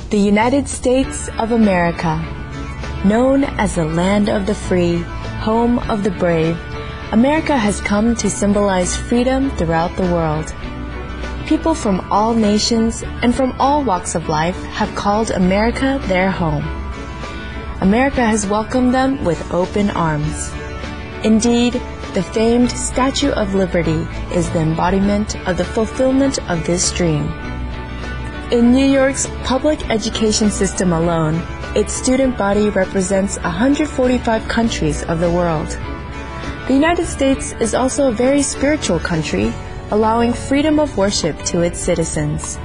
The United States of America, known as the land of the free, home of the brave, America has come to symbolize freedom throughout the world. People from all nations and from all walks of life have called America their home. America has welcomed them with open arms. Indeed, the famed Statue of Liberty is the embodiment of the fulfillment of this dream. In New York's public education system alone, its student body represents 145 countries of the world. The United States is also a very spiritual country, allowing freedom of worship to its citizens.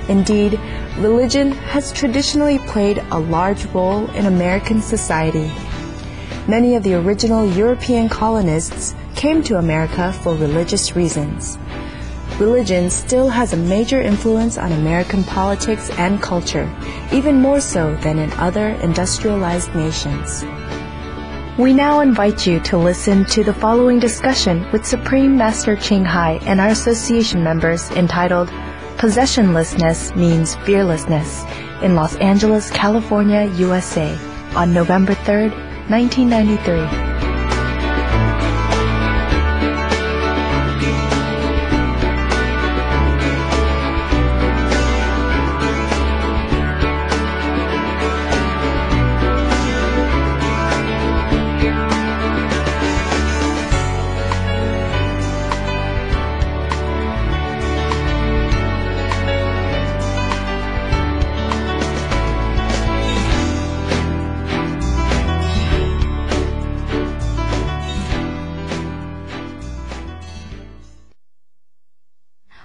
Indeed, religion has traditionally played a large role in American society. Many of the original European colonists came to America for religious reasons. Religion still has a major influence on American politics and culture, even more so than in other industrialized nations. We now invite you to listen to the following discussion with Supreme Master Chinghai and our association members entitled Possessionlessness Means Fearlessness in Los Angeles, California, USA on November 3rd, 1993.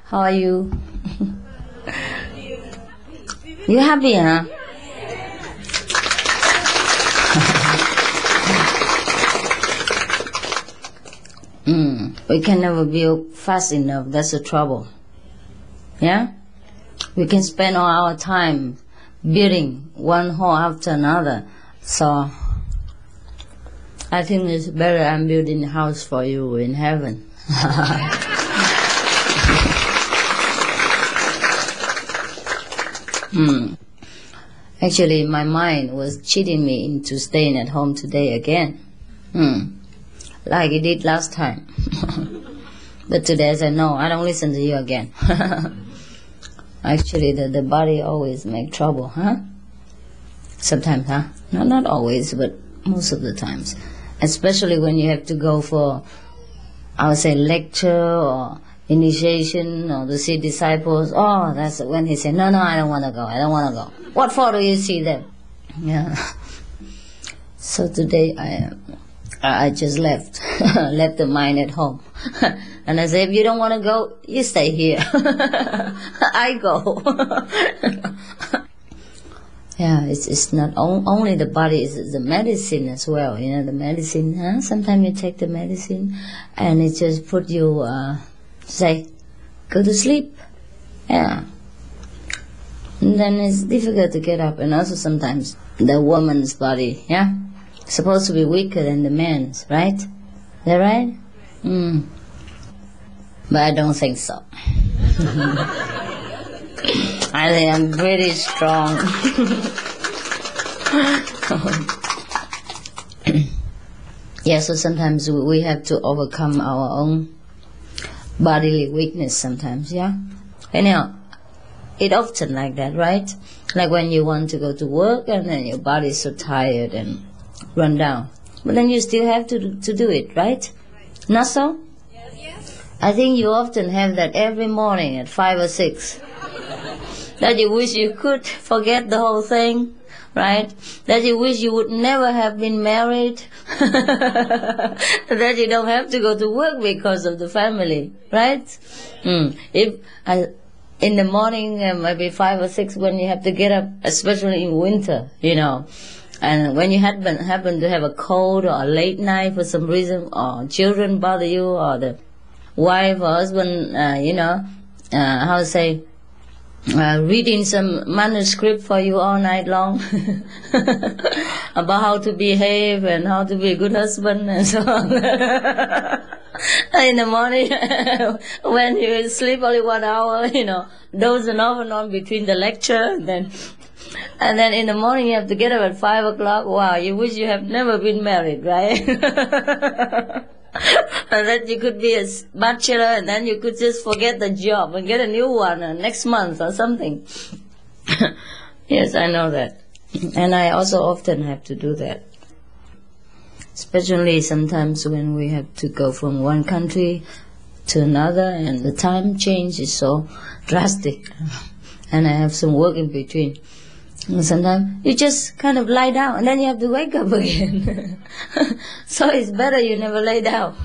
How are you? You happy, huh? We can never build fast enough. That's the trouble. Yeah? We can spend all our time building one hall after another. So I think it's better I'm building a house for you in heaven. Actually, my mind was cheating me into staying at home today again. Like it did last time. But today I said, no, I don't listen to you again. Actually, the body always make trouble, huh? Sometimes, huh? No, not always, but most of the times. Especially when you have to go for, I would say, lecture or initiation or to see disciples. Oh, that's when he said, no, I don't want to go. I don't want to go. What for do you see them? Yeah. So today I just left the mind at home. And I said, if you don't want to go, you stay here. I go. Yeah, it's not only the body, it's the medicine as well. You know, the medicine, huh? Sometimes you take the medicine and it just put you, say, go to sleep. Yeah. And then it's difficult to get up. And also sometimes the woman's body, yeah, supposed to be weaker than the man's, right? Is that right? But I don't think so. I think I'm pretty strong. Yeah, so sometimes we have to overcome our own bodily weakness sometimes, yeah? Anyhow, it often like that, right? Like when you want to go to work and then your body's so tired and run down. But then you still have to do it, right? Not so? Yes. I think you often have that every morning at 5 or 6. That you wish you could forget the whole thing, right? That you wish you would never have been married. That you don't have to go to work because of the family, right? If in the morning, maybe 5 or 6, when you have to get up, especially in winter, you know, and when you happen to have a cold or a late night for some reason, or children bother you, or the wife or husband, how to say, reading some manuscript for you all night long about how to behave and how to be a good husband and so on. In the morning, when you sleep only 1 hour, dozing off and on between the lecture, and then And then in the morning you have to get up at 5 o'clock. Wow, you wish you have never been married, right? And then you could be a bachelor, and then you could just forget the job and get a new one next month or something. Yes, I know that. And I also often have to do that. Especially sometimes when we have to go from one country to another, and the time change is so drastic. And I have some work in between. And sometimes you just kind of lie down, and then you have to wake up again. So it's better you never lay down.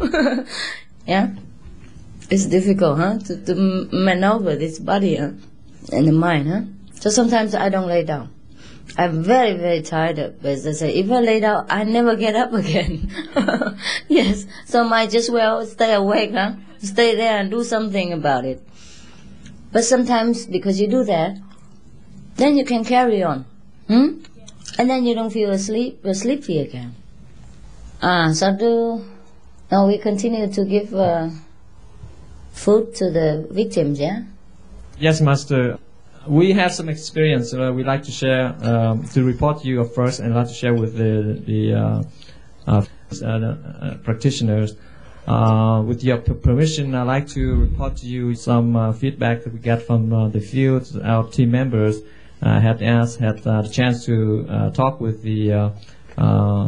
Yeah? It's difficult, huh? To maneuver this body, huh? And the mind, huh? So sometimes I don't lay down. I'm very, very tired of it. As I say, if I lay down, I never get up again. Yes, so I might just well stay awake, huh? Stay there and do something about it. But sometimes, because you do that, then you can carry on. And then you don't feel sleepy again. Now we continue to give food to the victims, yeah? Yes, Master. We have some experience we'd like to share, to report to you first, and I'd like to share with the practitioners. With your permission, I'd like to report to you some feedback that we get from the field. Our team members had the chance to talk with the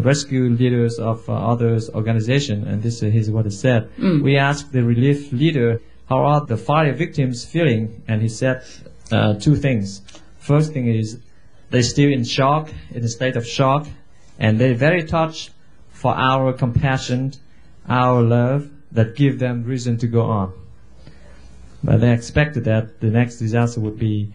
rescue leaders of others' organization, and this is what he said. We asked the relief leader, how are the fire victims feeling? And he said two things. First thing is they're still in shock, in a state of shock, and they're very touched for our compassion, our love that give them reason to go on. But they expected that the next disaster would be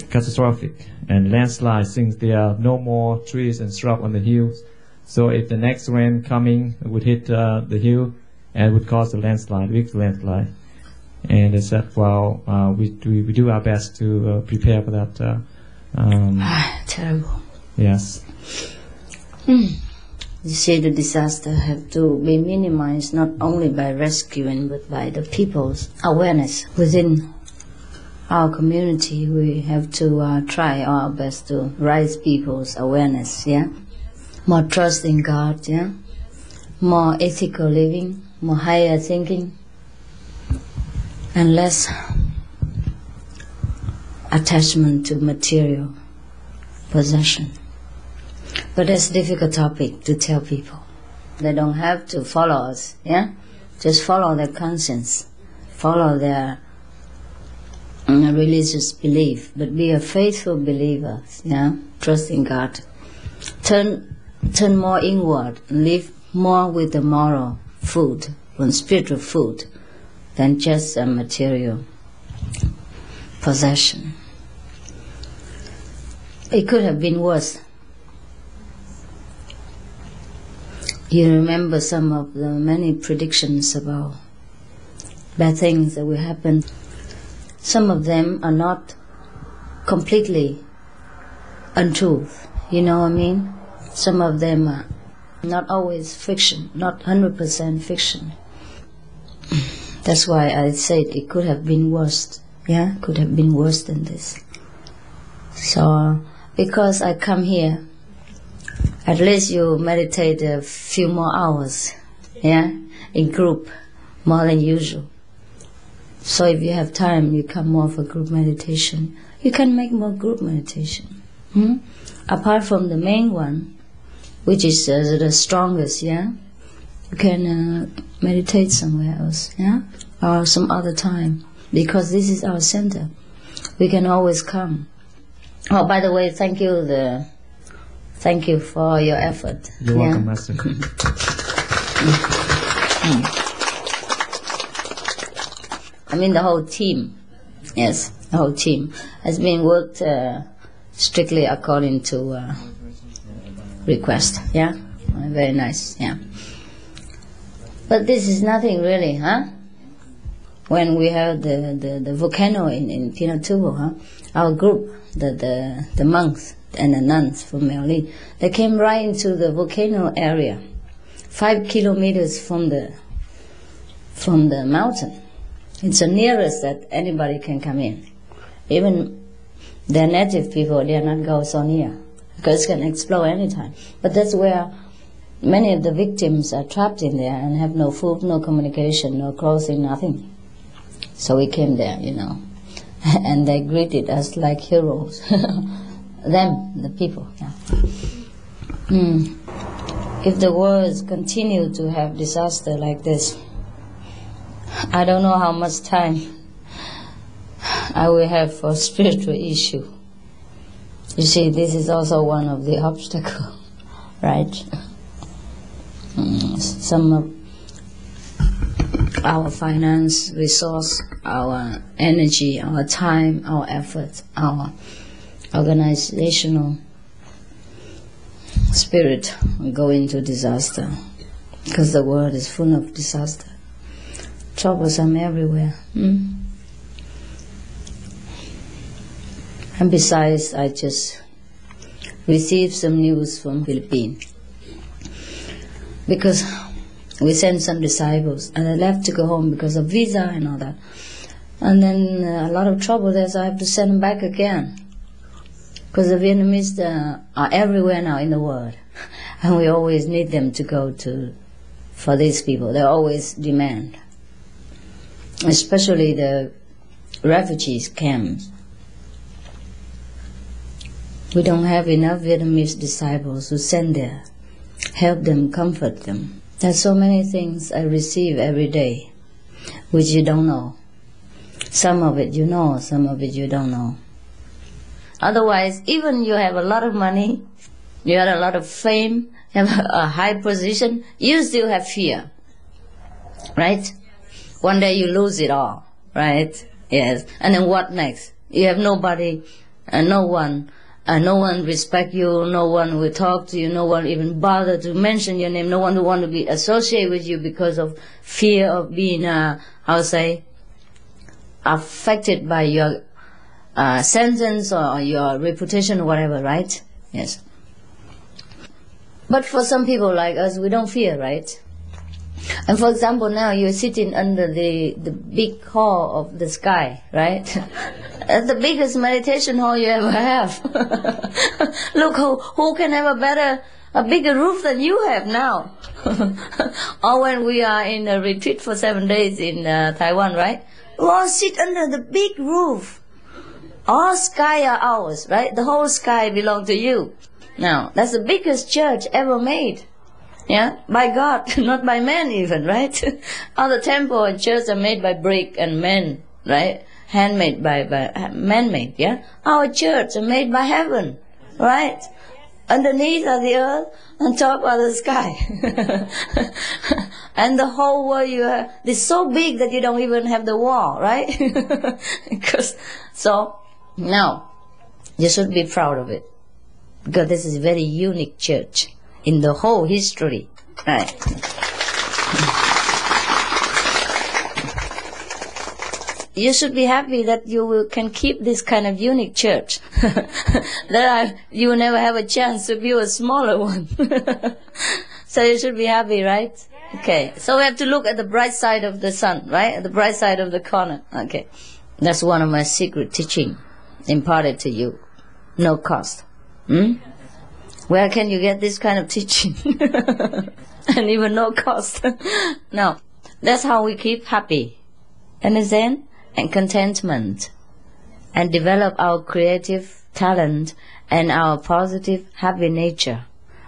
catastrophic and landslide, since there are no more trees and shrub on the hills. So if the next rain coming would hit the hill and would cause a landslide, big landslide. And they said, well, we do our best to prepare for that. Terrible. Yes. You see, the disaster have to be minimized not only by rescuing, but by the people's awareness within our community. We have to try our best to raise people's awareness, yeah? More trust in God, yeah? More ethical living, more higher thinking, and less attachment to material possession. But that's a difficult topic to tell people. They don't have to follow us, yeah? Just follow their conscience, follow their religious belief, but be a faithful believer, yeah? Trust in God. Turn more inward, live more with the moral food, and spiritual food, than just a material possession. It could have been worse. You remember some of the many predictions about bad things that will happen. Some of them are not completely untruth, you know what I mean? Some of them are not always fiction, not 100% fiction. That's why I said it could have been worse, yeah? Could have been worse than this. So, because I come here, at least you meditate a few more hours, yeah, in group, more than usual. So if you have time, you come more for group meditation. You can make more group meditation. Apart from the main one, which is the strongest, yeah, you can meditate somewhere else, yeah, or some other time, because this is our center. We can always come. Oh, by the way, thank you for your effort. You're welcome, Master. I mean the whole team. Yes, the whole team has been worked strictly according to request. Yeah, very nice. Yeah, but this is nothing really, huh? When we have the volcano in Pinatubo, huh? Our group, the monks and the nuns from Merli, they came right into the volcano area, 5 kilometers from the mountain. It's the nearest that anybody can come in. Even the native people, they are not go so near, because it can explode anytime. But that's where many of the victims are trapped in there and have no food, no communication, no clothing, nothing. So we came there, and they greeted us like heroes. Them, the people. Yeah. If the world continue to have disaster like this, I don't know how much time I will have for spiritual issue. You see, this is also one of the obstacles, right? Some of our finance, resource, our energy, our time, our effort, our organizational spirit go into disaster, because the world is full of disaster. Troublesome everywhere. And besides, I just received some news from Philippines, because we sent some disciples and I left to go home because of visa and all that. And then a lot of trouble there, so I have to send them back again. Because the Vietnamese are everywhere now in the world. And we always need them to go for these people. They always demand. Especially the refugees camps. We don't have enough Vietnamese disciples who send there. Help them, comfort them. There's so many things I receive every day, which you don't know. Some of it you know, some of it you don't know. Otherwise, even you have a lot of money, you have a lot of fame, you have a high position, you still have fear. Right? One day you lose it all. Right? Yes. And then what next? You have nobody, no one respect you, no one will talk to you, no one even bother to mention your name, no one will want to be associated with you because of fear of being, affected by your sentence or your reputation or whatever, right? Yes. But for some people like us, we don't fear, right? And for example, now you're sitting under the big hall of the sky, right? That's the biggest meditation hall you ever have. Look, who can have a bigger roof than you have now? Or when we are in a retreat for 7 days in Taiwan, right? We all sit under the big roof. All sky are ours, right? The whole sky belongs to you. Now, that's the biggest church ever made. Yeah, by God, not by man even, right? All the temple and church are made by brick and men, right? Handmade by man-made, yeah? Our church are made by heaven, right? Underneath are the earth, on top are the sky. And the whole world is so big that you don't even have the wall, right? Now, you should be proud of it. Because this is a very unique church in the whole history, right? You should be happy that you can keep this kind of unique church. You will never have a chance to build a smaller one. So you should be happy, right? Okay, so we have to look at the bright side of the sun, right? At the bright side of the corner. Okay, that's one of my secret teaching imparted to you. No cost. Where can you get this kind of teaching? And even no cost. No, that's how we keep happy. Understand? And contentment. And develop our creative talent and our positive, happy nature.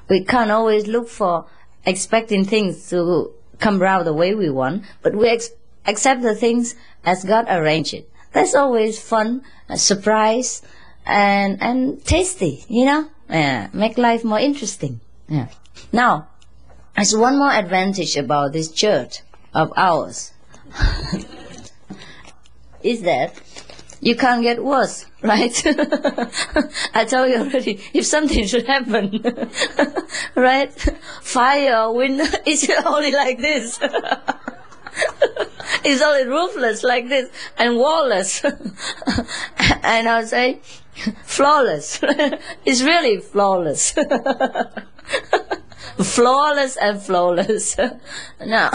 We can't always look for expecting things to come out the way we want, but we accept the things as God arranged it. That's always fun, a surprise, and tasty, Yeah, make life more interesting. Yeah. Now, there's one more advantage about this church of ours. Is that you can't get worse, right? I told you already, if something should happen, right? Fire or wind, it's only like this. It's only roofless like this and wallless. And I'll say, flawless. It's really flawless. Flawless and flawless. Now,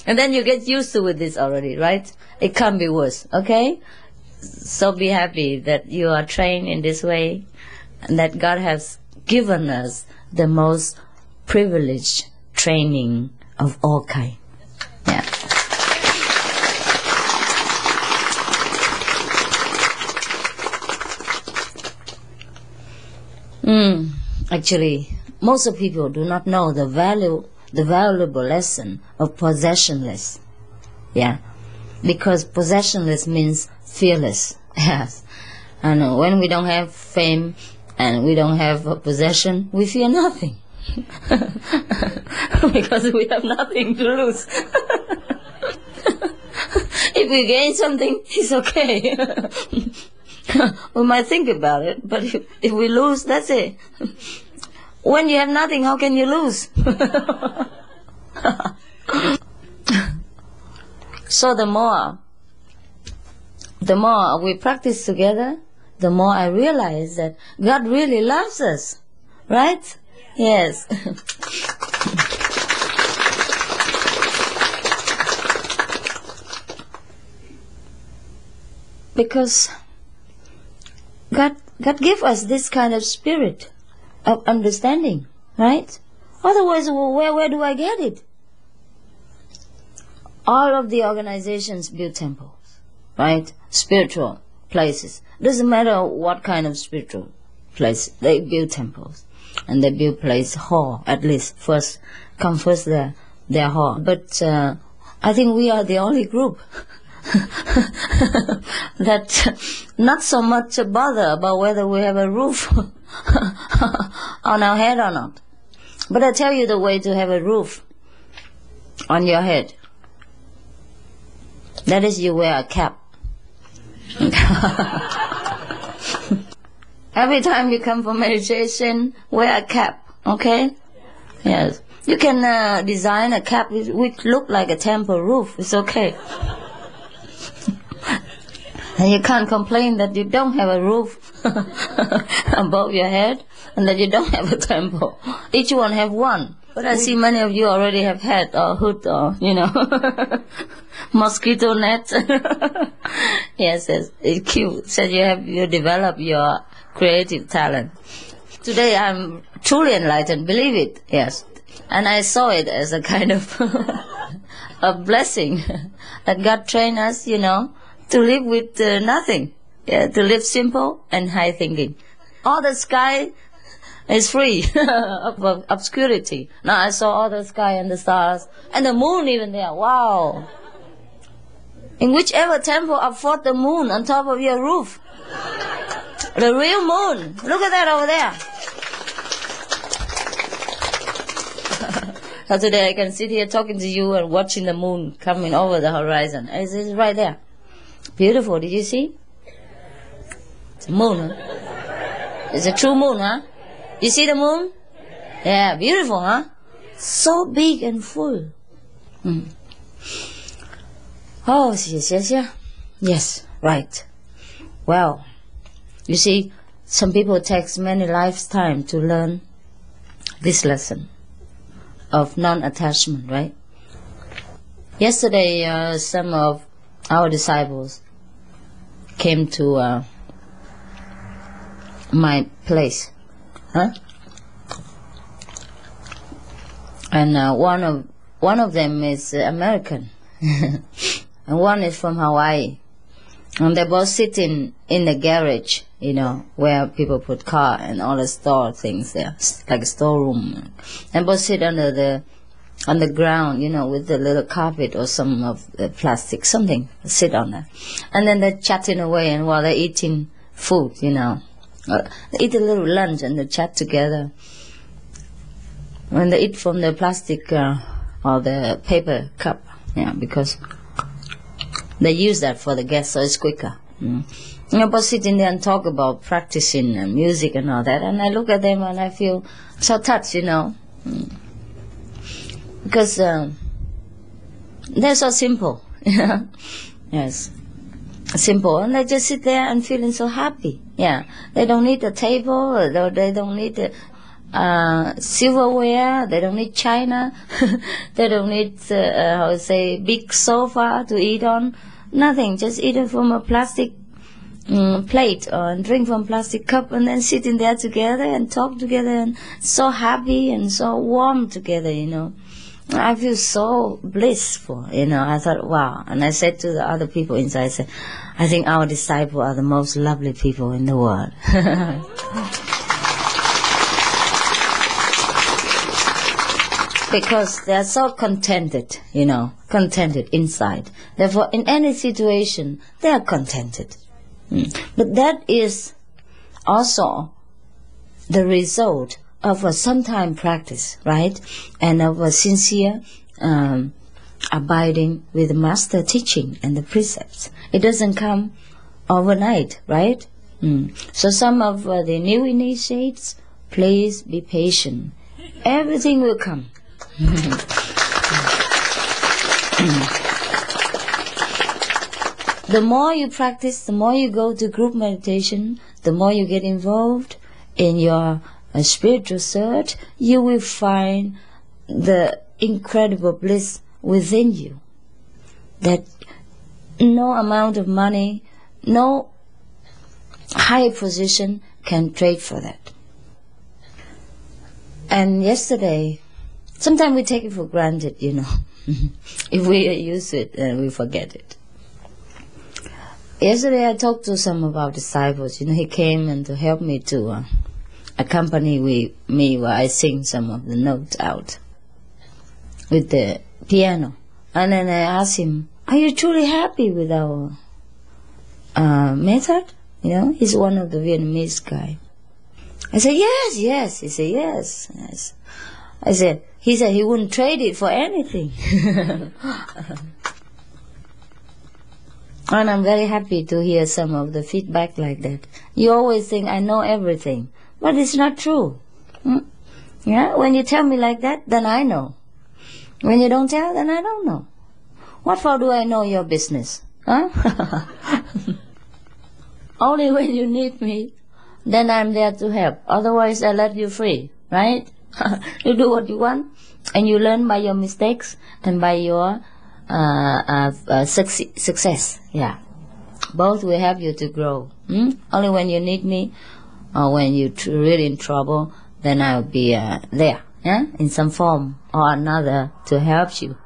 and then you get used to with this already, right? It can't be worse, okay? so be happy that you are trained in this way, and that God has given us the most privileged training of all kind. Yeah. Actually, most of people do not know the valuable lesson of possessionless. Yeah, because possessionless means fearless. Yes, and when we don't have fame and we don't have a possession, we fear nothing. Because we have nothing to lose. If we gain something, it's okay. We might think about it, but if we lose, that's it. When you have nothing, how can you lose? So the more we practice together, the more I realize that God really loves us. Right? Yes. Because God gave us this kind of spirit of understanding, right? Otherwise, where do I get it? All of the organizations build temples, right? Spiritual places. Doesn't matter what kind of spiritual place, they build temples. And they build place hall, at least first their hall. But I think we are the only group that not so much bother about whether we have a roof on our head or not. But I tell you the way to have a roof on your head. That is, you wear a cap. Every time you come for meditation, wear a cap, okay? Yes. You can design a cap which look like a temple roof. It's okay. And you can't complain that you don't have a roof above your head and that you don't have a temple. Each one have one. But I see many of you already have hat or hood or, mosquito net. Yes, it's cute. So you develop your creative talent. Today I'm truly enlightened, believe it, yes. And I saw it as a kind of a blessing that God trained us, to live with nothing. Yeah, to live simple and high thinking. All the sky is free of obscurity. Now I saw all the sky and the stars and the moon even there. Wow. In whichever temple afford the moon on top of your roof. The real moon. Look at that over there. So today I can sit here talking to you and watching the moon coming over the horizon. It's right there. Beautiful. Did you see? It's a moon, huh? It's a true moon, huh? You see the moon? Yeah, beautiful, huh? So big and full. Oh, yes, right. Well, you see, some people takes many lifetime to learn this lesson of non-attachment, right? Yesterday, some of our disciples came to my place, huh? And one of them is American, and one is from Hawaii, and they both sitting in the garage, where people put car and all the store things there, like a storeroom, and both sit on the ground, with the little carpet or some of the plastic, something, sit on that, and then they're chatting away, and while they're eating food, they eat a little lunch and they chat together. When they eat from the plastic or the paper cup, because they use that for the guests, so it's quicker. But sitting there and talk about practicing music and all that, and I look at them and I feel so touched, because they're so simple, yes, simple, and they just sit there and feeling so happy. Yeah, they don't need a table, or they don't need silverware, they don't need china, they don't need big sofa to eat on. Nothing, just eat it from a plastic plate or drink from plastic cup, and then sitting there together and talk together, and so happy and so warm together, I feel so blissful, I thought, wow. And I said to the other people inside, I said, I think our disciples are the most lovely people in the world. Because they are so contented, contented inside. Therefore, in any situation, they are contented. But that is also the result of a sometime practice, right? And of a sincere abiding with the master teaching and the precepts. It doesn't come overnight, right? So some of the new initiates, please be patient. Everything will come. The more you practice, the more you go to group meditation, the more you get involved in your spiritual search, you will find the incredible bliss within you that no amount of money, no high position can trade for that. And yesterday, sometimes we take it for granted, If we use it, we forget it. Yesterday I talked to some of our disciples. He came and to help me to accompany with me while I sing some of the notes out with the piano. And then I asked him, are you truly happy with our method? He's one of the Vietnamese guy. I said, yes. He said, yes. He said he wouldn't trade it for anything. And I'm very happy to hear some of the feedback like that. You always think I know everything, but it's not true. Yeah, when you tell me like that, then I know. When you don't tell, then I don't know. What for do I know your business? Huh? Only when you need me, then I'm there to help. Otherwise, I let you free, right? You do what you want, and you learn by your mistakes and by your success. Yeah, both will help you to grow. Only when you need me, or when you're really in trouble, then I'll be there, in some form or another to help you.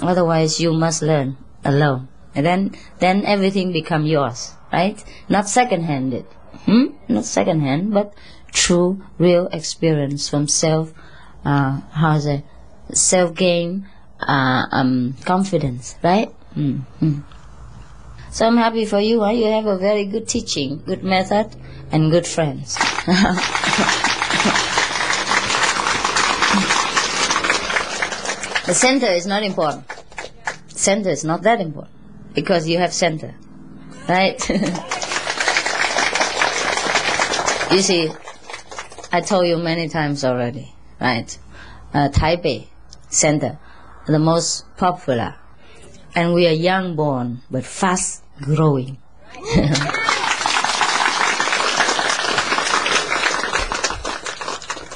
Otherwise, you must learn alone, and then everything become yours, right? Not second-handed, not second-hand, but true, real experience from self-gain, confidence, right? So I'm happy for you. You have a very good teaching, good method, and good friends. The center is not important. Center is not that important because you have center, right? You see, I told you many times already, right? Taipei center, the most popular, and we are young born but fast growing.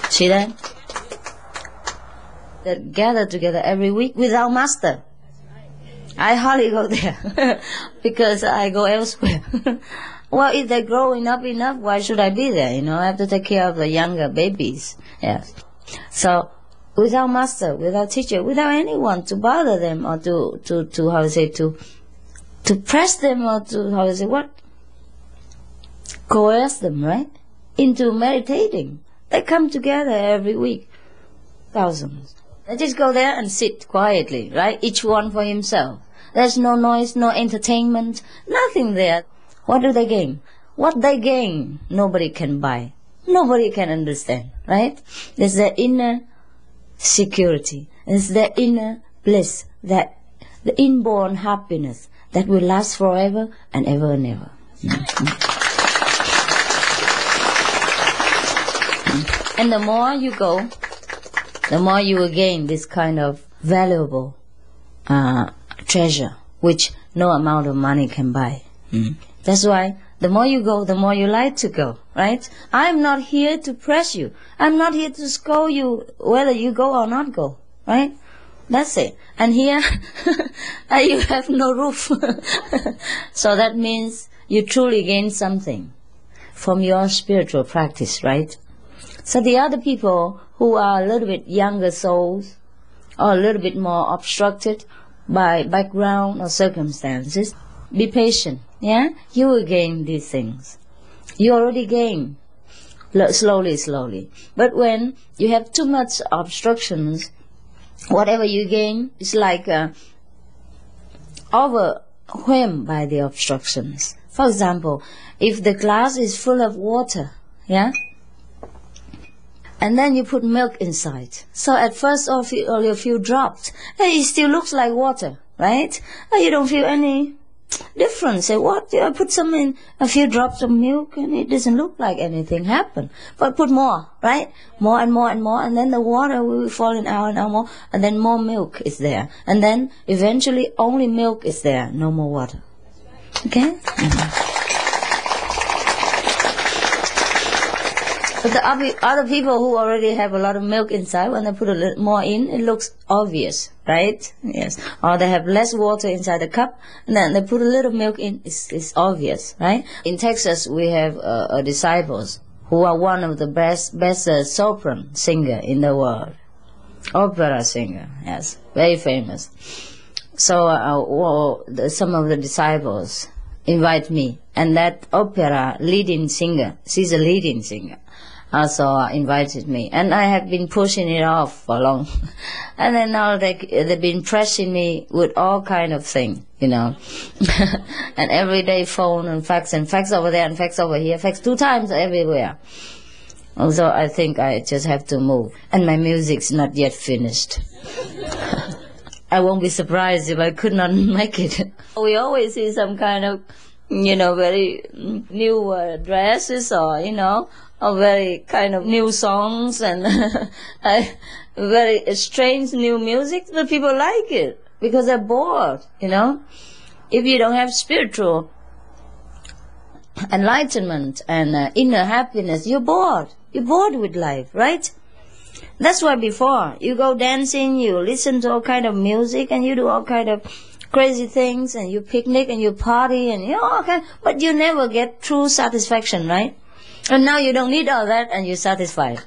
See that? That gather together every week without master. I hardly go there because I go elsewhere. Well, if they grow enough, why should I be there? I have to take care of the younger babies. Yes. So, without master, without teacher, without anyone to bother them or to press them or to, coerce them, right? Into meditating. They come together every week. Thousands. They just go there and sit quietly, right? Each one for himself. There's no noise, no entertainment, nothing there. What do they gain? What they gain, nobody can buy. Nobody can understand, right? There's their inner security. It's their inner bliss, that the inborn happiness that will last forever and ever and ever. And the more you go, the more you will gain this kind of valuable treasure, which no amount of money can buy. That's why the more you go, the more you like to go, right? I'm not here to press you. I'm not here to scold you whether you go or not go, right? That's it. And here, you have no roof. So that means you truly gain something from your spiritual practice, right? So the other people who are a little bit younger souls or a little bit more obstructed by background or circumstances, be patient, yeah? You will gain these things. You already gain, slowly. But when you have too much obstructions, whatever you gain is like overwhelmed by the obstructions. For example, if the glass is full of water, yeah, and then you put milk inside. So at first only a few drops, it still looks like water, right? You don't feel any difference. Say, what? I put a few drops of milk and it doesn't look like anything happened. But put more, right? More and more and more, and then the water will be falling out and out more, and then more milk is there. And then eventually only milk is there, no more water. Okay? Mm-hmm. But the other people who already have a lot of milk inside, when they put a little more in, it looks obvious, right? Yes. Or they have less water inside the cup, and then they put a little milk in, it's obvious, right? In Texas, we have disciples who are one of the best soprano singer in the world. Opera singer, yes, very famous. So some of the disciples invite me, and that opera leading singer, she's a leading singer, also invited me, and I have been pushing it off for long. And then now they've been pressing me with all kind of things, you know. And every day phone and fax over there and fax over here, fax 2 times everywhere. Also, I think I just have to move. And my music's not yet finished. I won't be surprised if I could not make it. We always see some kind of, you know, very new dresses, or, you know, or very kind of new songs and very strange new music, but people like it because they're bored, you know. If you don't have spiritual enlightenment and inner happiness, you're bored. You're bored with life, right? That's why before you go dancing, you listen to all kind of music and you do all kind of crazy things, and you picnic and you party and, you know, okay, but you never get true satisfaction, right? And now you don't need all that and you're satisfied.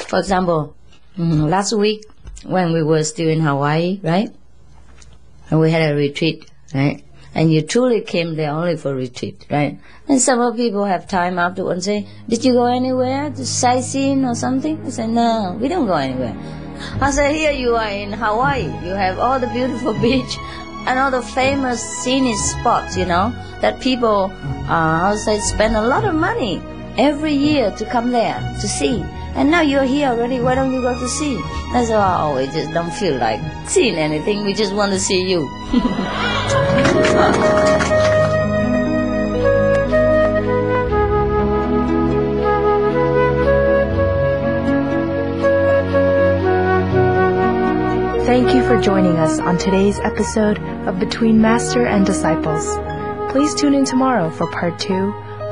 For example, last week when we were still in Hawaii, right? And we had a retreat, right? And you truly came there only for retreat, right? And some people have time afterwards and say, did you go anywhere to sightseeing or something? I said, no, we don't go anywhere. I said, here you are in Hawaii. You have all the beautiful beach and all the famous scenic spots, you know, that people, spend a lot of money every year to come there to see. And now you're here already, why don't you go to see? I said, oh, we just don't feel like seeing anything, we just want to see you. Thank you for joining us on today's episode of Between Master and Disciples. Please tune in tomorrow for part 2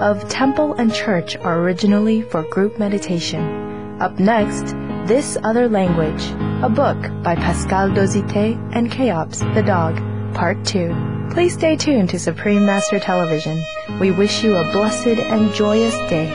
of Temple and Church are originally for group meditation. Up next, This Other Language, a book by Pascal Dosité and Cheops the dog, part 2. Please stay tuned to Supreme Master Television. We wish you a blessed and joyous day.